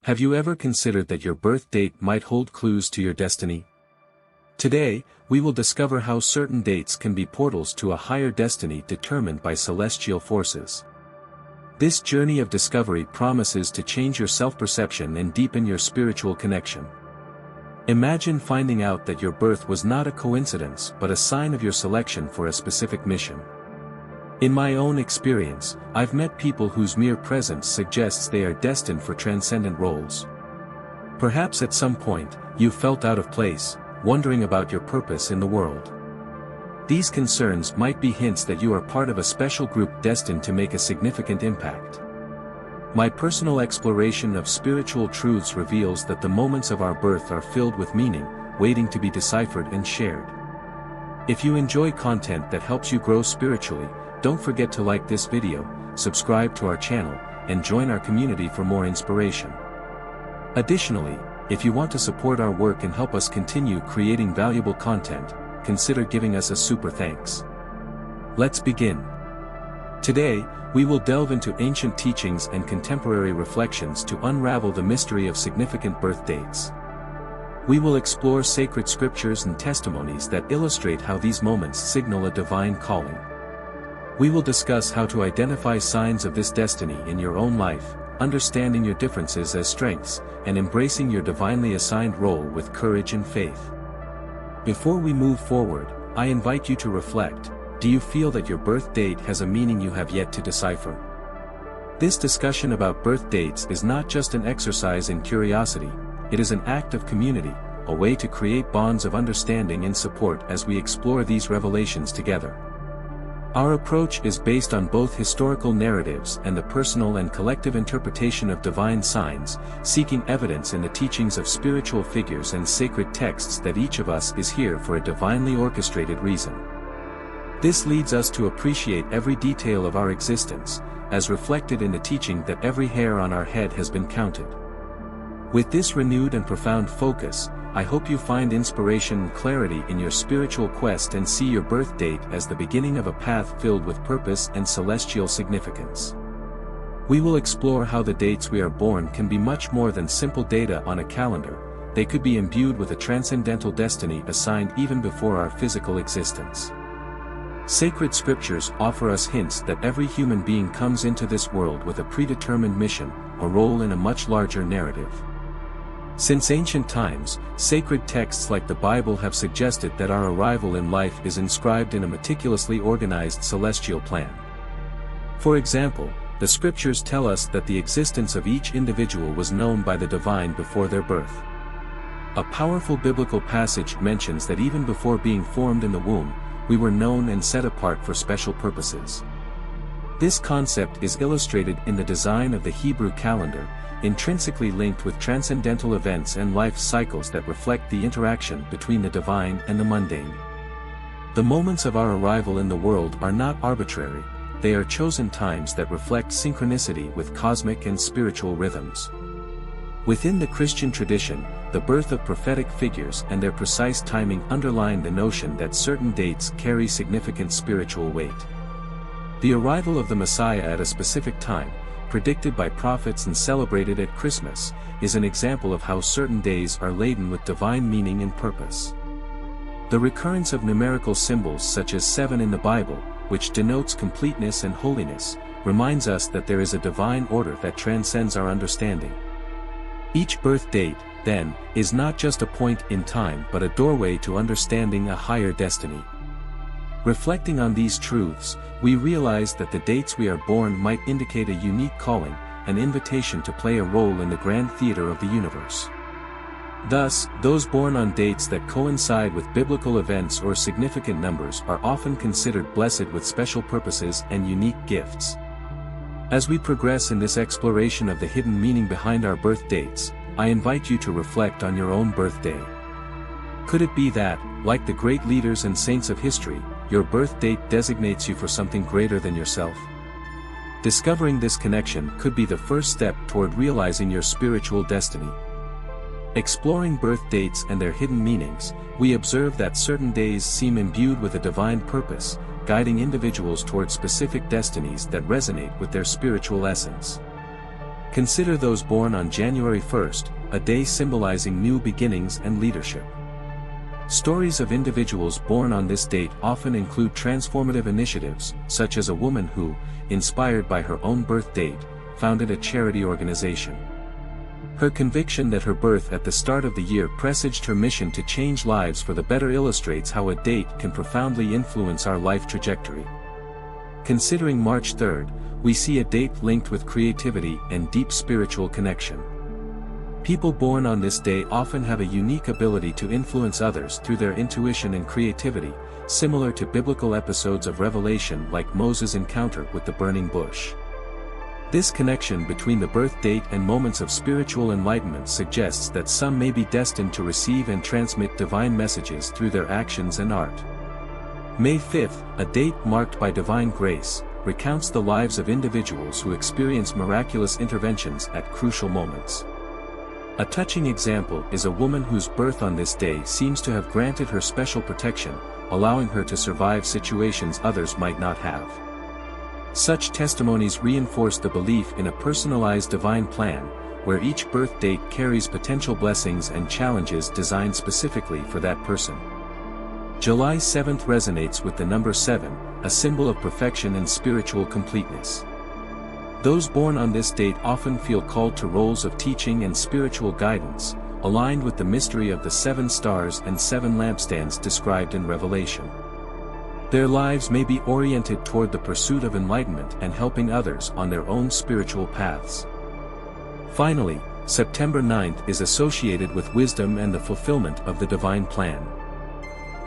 Have you ever considered that your birth date might hold clues to your destiny? Today, we will discover how certain dates can be portals to a higher destiny determined by celestial forces. This journey of discovery promises to change your self-perception and deepen your spiritual connection. Imagine finding out that your birth was not a coincidence but a sign of your selection for a specific mission. In my own experience, I've met people whose mere presence suggests they are destined for transcendent roles. Perhaps at some point, you felt out of place, wondering about your purpose in the world. These concerns might be hints that you are part of a special group destined to make a significant impact. My personal exploration of spiritual truths reveals that the moments of our birth are filled with meaning, waiting to be deciphered and shared. If you enjoy content that helps you grow spiritually, don't forget to like this video, subscribe to our channel, and join our community for more inspiration. Additionally, if you want to support our work and help us continue creating valuable content, consider giving us a super thanks. Let's begin. Today, we will delve into ancient teachings and contemporary reflections to unravel the mystery of significant birth dates. We will explore sacred scriptures and testimonies that illustrate how these moments signal a divine calling. We will discuss how to identify signs of this destiny in your own life, understanding your differences as strengths, and embracing your divinely assigned role with courage and faith. Before we move forward, I invite you to reflect. Do you feel that your birth date has a meaning you have yet to decipher? This discussion about birth dates is not just an exercise in curiosity, it is an act of community, a way to create bonds of understanding and support as we explore these revelations together. Our approach is based on both historical narratives and the personal and collective interpretation of divine signs, seeking evidence in the teachings of spiritual figures and sacred texts that each of us is here for a divinely orchestrated reason. This leads us to appreciate every detail of our existence, as reflected in the teaching that every hair on our head has been counted. With this renewed and profound focus, I hope you find inspiration and clarity in your spiritual quest and see your birth date as the beginning of a path filled with purpose and celestial significance. We will explore how the dates we are born can be much more than simple data on a calendar. They could be imbued with a transcendental destiny assigned even before our physical existence. Sacred scriptures offer us hints that every human being comes into this world with a predetermined mission, a role in a much larger narrative. Since ancient times, sacred texts like the Bible have suggested that our arrival in life is inscribed in a meticulously organized celestial plan. For example, the scriptures tell us that the existence of each individual was known by the divine before their birth. A powerful biblical passage mentions that even before being formed in the womb, we were known and set apart for special purposes. This concept is illustrated in the design of the Hebrew calendar, intrinsically linked with transcendental events and life cycles that reflect the interaction between the divine and the mundane. The moments of our arrival in the world are not arbitrary, they are chosen times that reflect synchronicity with cosmic and spiritual rhythms. Within the Christian tradition, the birth of prophetic figures and their precise timing underline the notion that certain dates carry significant spiritual weight. The arrival of the Messiah at a specific time, predicted by prophets and celebrated at Christmas, is an example of how certain days are laden with divine meaning and purpose. The recurrence of numerical symbols such as 7 in the Bible, which denotes completeness and holiness, reminds us that there is a divine order that transcends our understanding. Each birth date, then, is not just a point in time but a doorway to understanding a higher destiny. Reflecting on these truths, we realize that the dates we are born might indicate a unique calling, an invitation to play a role in the grand theater of the universe. Thus, those born on dates that coincide with biblical events or significant numbers are often considered blessed with special purposes and unique gifts. As we progress in this exploration of the hidden meaning behind our birth dates, I invite you to reflect on your own birthday. Could it be that, like the great leaders and saints of history, your birth date designates you for something greater than yourself? Discovering this connection could be the first step toward realizing your spiritual destiny. Exploring birth dates and their hidden meanings, we observe that certain days seem imbued with a divine purpose, guiding individuals toward specific destinies that resonate with their spiritual essence. Consider those born on January 1st, a day symbolizing new beginnings and leadership. Stories of individuals born on this date often include transformative initiatives, such as a woman who, inspired by her own birth date, founded a charity organization. Her conviction that her birth at the start of the year presaged her mission to change lives for the better illustrates how a date can profoundly influence our life trajectory. Considering March 3rd, we see a date linked with creativity and deep spiritual connection. People born on this day often have a unique ability to influence others through their intuition and creativity, similar to biblical episodes of Revelation like Moses' encounter with the burning bush. This connection between the birth date and moments of spiritual enlightenment suggests that some may be destined to receive and transmit divine messages through their actions and art. May 5th, a date marked by divine grace, recounts the lives of individuals who experience miraculous interventions at crucial moments. A touching example is a woman whose birth on this day seems to have granted her special protection, allowing her to survive situations others might not have. Such testimonies reinforce the belief in a personalized divine plan, where each birth date carries potential blessings and challenges designed specifically for that person. July 7th resonates with the number 7, a symbol of perfection and spiritual completeness. Those born on this date often feel called to roles of teaching and spiritual guidance, aligned with the mystery of the 7 stars and 7 lampstands described in Revelation. Their lives may be oriented toward the pursuit of enlightenment and helping others on their own spiritual paths. Finally, September 9th is associated with wisdom and the fulfillment of the divine plan.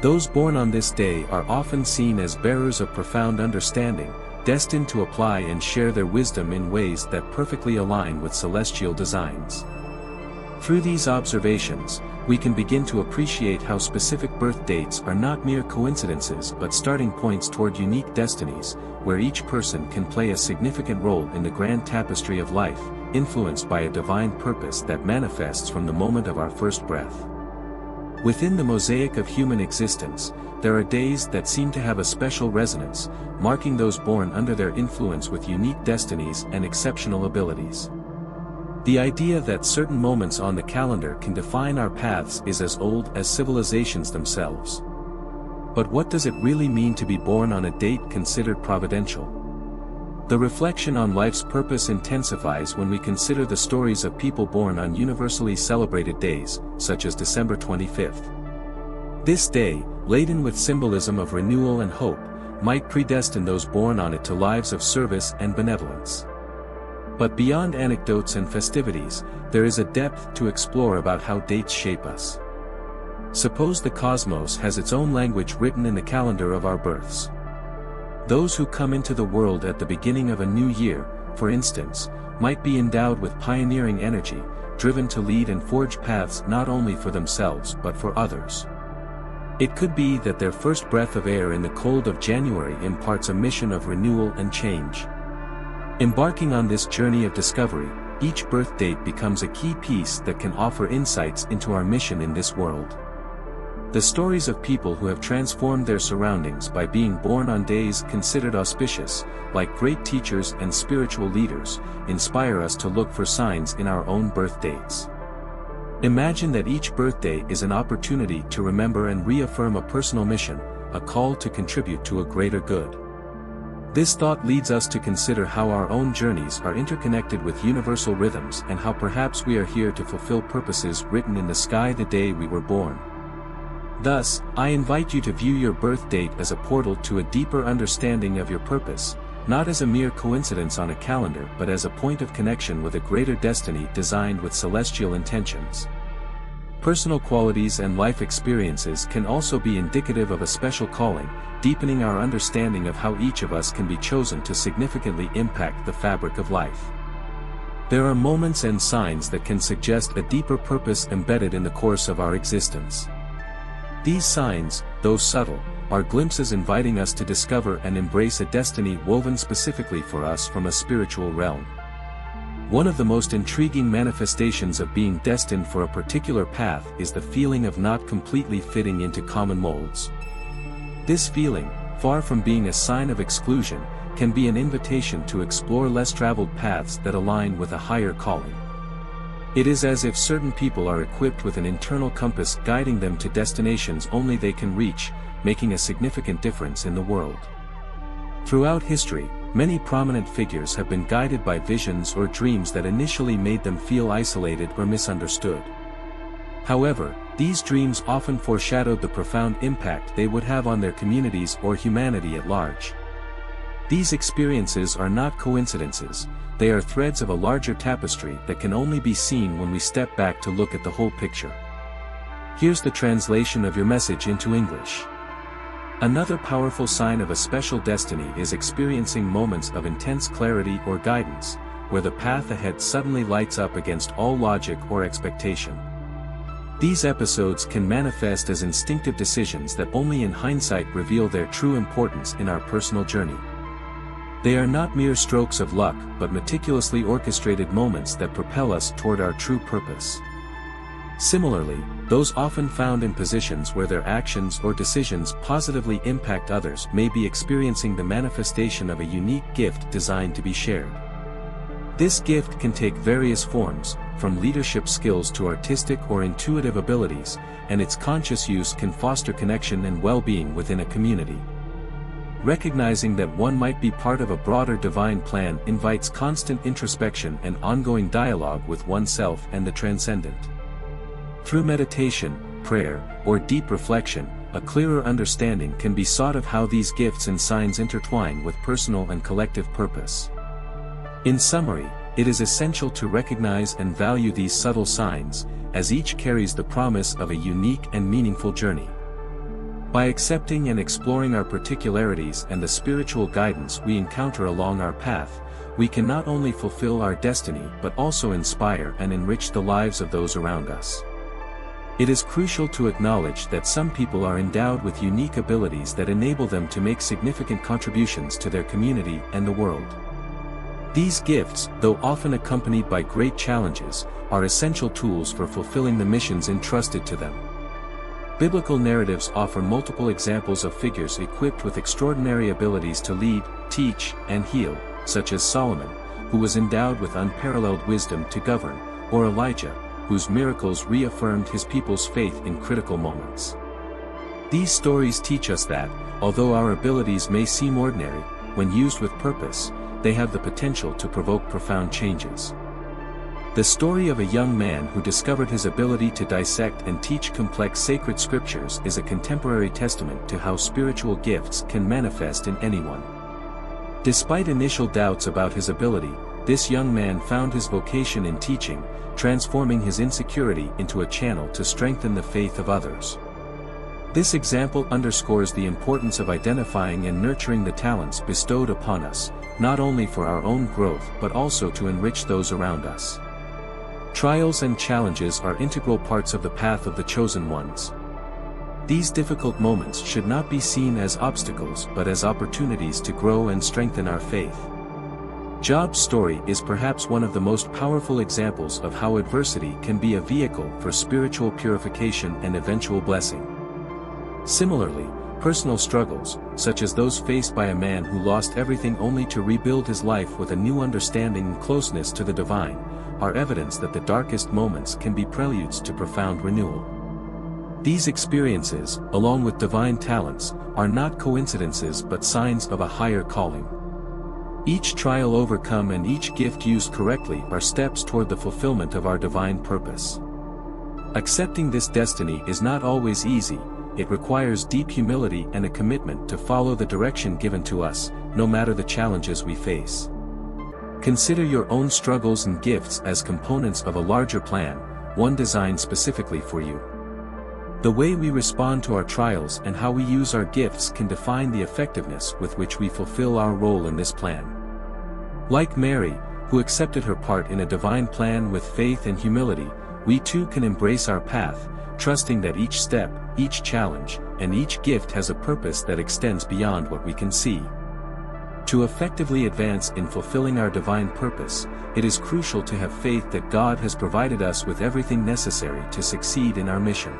Those born on this day are often seen as bearers of profound understanding, destined to apply and share their wisdom in ways that perfectly align with celestial designs. Through these observations, we can begin to appreciate how specific birth dates are not mere coincidences but starting points toward unique destinies, where each person can play a significant role in the grand tapestry of life, influenced by a divine purpose that manifests from the moment of our first breath. Within the mosaic of human existence, there are days that seem to have a special resonance, marking those born under their influence with unique destinies and exceptional abilities. The idea that certain moments on the calendar can define our paths is as old as civilizations themselves. But what does it really mean to be born on a date considered providential? The reflection on life's purpose intensifies when we consider the stories of people born on universally celebrated days, such as December 25th. This day, laden with symbolism of renewal and hope, might predestine those born on it to lives of service and benevolence. But beyond anecdotes and festivities, there is a depth to explore about how dates shape us. Suppose the cosmos has its own language written in the calendar of our births. Those who come into the world at the beginning of a new year, for instance, might be endowed with pioneering energy, driven to lead and forge paths not only for themselves but for others. It could be that their first breath of air in the cold of January imparts a mission of renewal and change. Embarking on this journey of discovery, each birth date becomes a key piece that can offer insights into our mission in this world. The stories of people who have transformed their surroundings by being born on days considered auspicious, like great teachers and spiritual leaders, inspire us to look for signs in our own birth dates. Imagine that each birthday is an opportunity to remember and reaffirm a personal mission, a call to contribute to a greater good. This thought leads us to consider how our own journeys are interconnected with universal rhythms and how perhaps we are here to fulfill purposes written in the sky the day we were born. Thus, I invite you to view your birth date as a portal to a deeper understanding of your purpose, not as a mere coincidence on a calendar but as a point of connection with a greater destiny designed with celestial intentions. Personal qualities and life experiences can also be indicative of a special calling, deepening our understanding of how each of us can be chosen to significantly impact the fabric of life. There are moments and signs that can suggest a deeper purpose embedded in the course of our existence. These signs, though subtle, are glimpses inviting us to discover and embrace a destiny woven specifically for us from a spiritual realm. One of the most intriguing manifestations of being destined for a particular path is the feeling of not completely fitting into common molds. This feeling, far from being a sign of exclusion, can be an invitation to explore less traveled paths that align with a higher calling. It is as if certain people are equipped with an internal compass guiding them to destinations only they can reach, making a significant difference in the world. Throughout history, many prominent figures have been guided by visions or dreams that initially made them feel isolated or misunderstood. However, these dreams often foreshadowed the profound impact they would have on their communities or humanity at large. These experiences are not coincidences, they are threads of a larger tapestry that can only be seen when we step back to look at the whole picture. Here's the translation of your message into English. Another powerful sign of a special destiny is experiencing moments of intense clarity or guidance, where the path ahead suddenly lights up against all logic or expectation. These episodes can manifest as instinctive decisions that only in hindsight reveal their true importance in our personal journey. They are not mere strokes of luck but meticulously orchestrated moments that propel us toward our true purpose. Similarly, those often found in positions where their actions or decisions positively impact others may be experiencing the manifestation of a unique gift designed to be shared. This gift can take various forms, from leadership skills to artistic or intuitive abilities, and its conscious use can foster connection and well-being within a community. Recognizing that one might be part of a broader divine plan invites constant introspection and ongoing dialogue with oneself and the transcendent. Through meditation, prayer, or deep reflection, a clearer understanding can be sought of how these gifts and signs intertwine with personal and collective purpose. In summary, it is essential to recognize and value these subtle signs, as each carries the promise of a unique and meaningful journey. By accepting and exploring our particularities and the spiritual guidance we encounter along our path, we can not only fulfill our destiny but also inspire and enrich the lives of those around us. It is crucial to acknowledge that some people are endowed with unique abilities that enable them to make significant contributions to their community and the world. These gifts, though often accompanied by great challenges, are essential tools for fulfilling the missions entrusted to them. Biblical narratives offer multiple examples of figures equipped with extraordinary abilities to lead, teach, and heal, such as Solomon, who was endowed with unparalleled wisdom to govern, or Elijah, whose miracles reaffirmed his people's faith in critical moments. These stories teach us that, although our abilities may seem ordinary, when used with purpose, they have the potential to provoke profound changes. The story of a young man who discovered his ability to dissect and teach complex sacred scriptures is a contemporary testament to how spiritual gifts can manifest in anyone. Despite initial doubts about his ability, this young man found his vocation in teaching, transforming his insecurity into a channel to strengthen the faith of others. This example underscores the importance of identifying and nurturing the talents bestowed upon us, not only for our own growth but also to enrich those around us. Trials and challenges are integral parts of the path of the chosen ones. These difficult moments should not be seen as obstacles but as opportunities to grow and strengthen our faith. Job's story is perhaps one of the most powerful examples of how adversity can be a vehicle for spiritual purification and eventual blessing. Similarly, personal struggles, such as those faced by a man who lost everything only to rebuild his life with a new understanding and closeness to the divine, are evidence that the darkest moments can be preludes to profound renewal. These experiences, along with divine talents, are not coincidences but signs of a higher calling. Each trial overcome and each gift used correctly are steps toward the fulfillment of our divine purpose. Accepting this destiny is not always easy. It requires deep humility and a commitment to follow the direction given to us, no matter the challenges we face. Consider your own struggles and gifts as components of a larger plan, one designed specifically for you. The way we respond to our trials and how we use our gifts can define the effectiveness with which we fulfill our role in this plan. Like Mary, who accepted her part in a divine plan with faith and humility, we too can embrace our path, trusting that each step, each challenge, and each gift has a purpose that extends beyond what we can see. To effectively advance in fulfilling our divine purpose, it is crucial to have faith that God has provided us with everything necessary to succeed in our mission.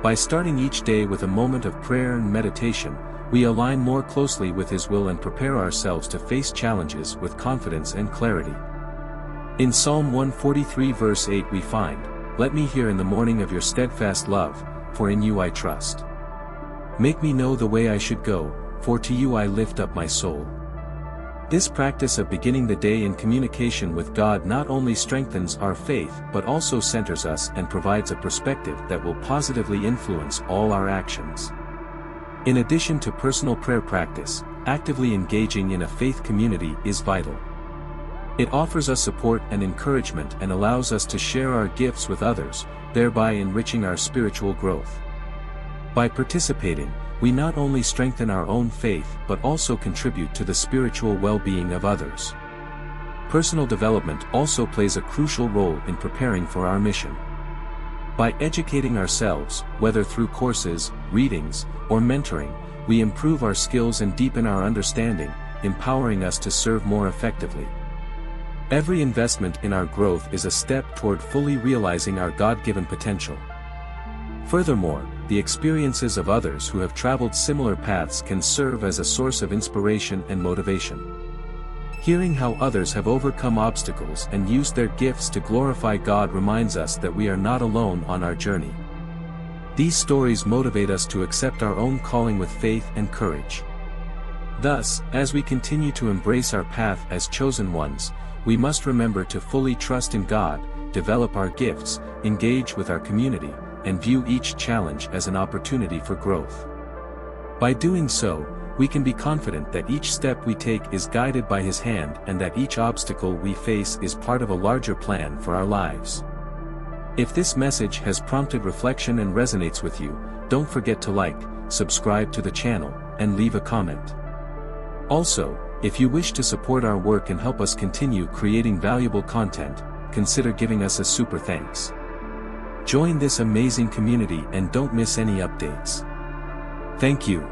By starting each day with a moment of prayer and meditation, we align more closely with His will and prepare ourselves to face challenges with confidence and clarity. In Psalm 143 verse 8 we find, "Let me hear in the morning of your steadfast love, for in you I trust. Make me know the way I should go, for to you I lift up my soul." This practice of beginning the day in communication with God not only strengthens our faith but also centers us and provides a perspective that will positively influence all our actions. In addition to personal prayer practice, actively engaging in a faith community is vital. It offers us support and encouragement and allows us to share our gifts with others, thereby enriching our spiritual growth. By participating, we not only strengthen our own faith but also contribute to the spiritual well-being of others. Personal development also plays a crucial role in preparing for our mission. By educating ourselves, whether through courses, readings, or mentoring, we improve our skills and deepen our understanding, empowering us to serve more effectively. Every investment in our growth is a step toward fully realizing our God-given potential. Furthermore, the experiences of others who have traveled similar paths can serve as a source of inspiration and motivation. Hearing how others have overcome obstacles and used their gifts to glorify God reminds us that we are not alone on our journey. These stories motivate us to accept our own calling with faith and courage. Thus, as we continue to embrace our path as chosen ones, we must remember to fully trust in God, develop our gifts, engage with our community, and view each challenge as an opportunity for growth. By doing so, we can be confident that each step we take is guided by His hand and that each obstacle we face is part of a larger plan for our lives. If this message has prompted reflection and resonates with you, don't forget to like, subscribe to the channel, and leave a comment. Also, if you wish to support our work and help us continue creating valuable content, consider giving us a super thanks. Join this amazing community and don't miss any updates. Thank you.